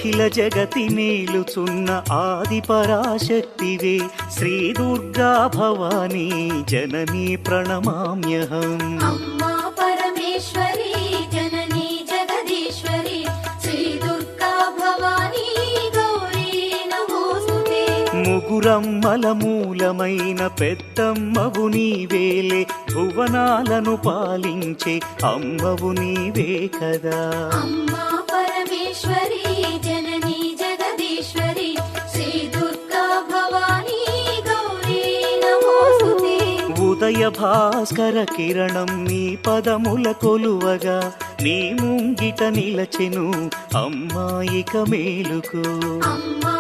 అఖిల జగతి మేలుచున్న ఆది పరాశక్తివే శ్రీ దుర్గా భవానీ జననీ ప్రణమామ్యహం. అమ్మా పరమేశ్వరి జననీ జగదీశ్వరి శ్రీ దుర్గా భవానీ గౌరీ నమోస్తుతే. ముగురమ్మల మూలమైన పెద్దమ్మవు నీవేలే భువనాలను పాలించే అమ్మవు నీవే కదా. అమ్మా పరమేశ్వరి జననీ జగదీశ్వరి శ్రీ దుర్గా భవానీ గౌరీ నమోస్తుతే. ఉదయ భాస్కర కిరణం నీ పదముల కొలువగా నీ ముంగిట నిలచెను అమ్మాయిక మేలుకు. అమ్మా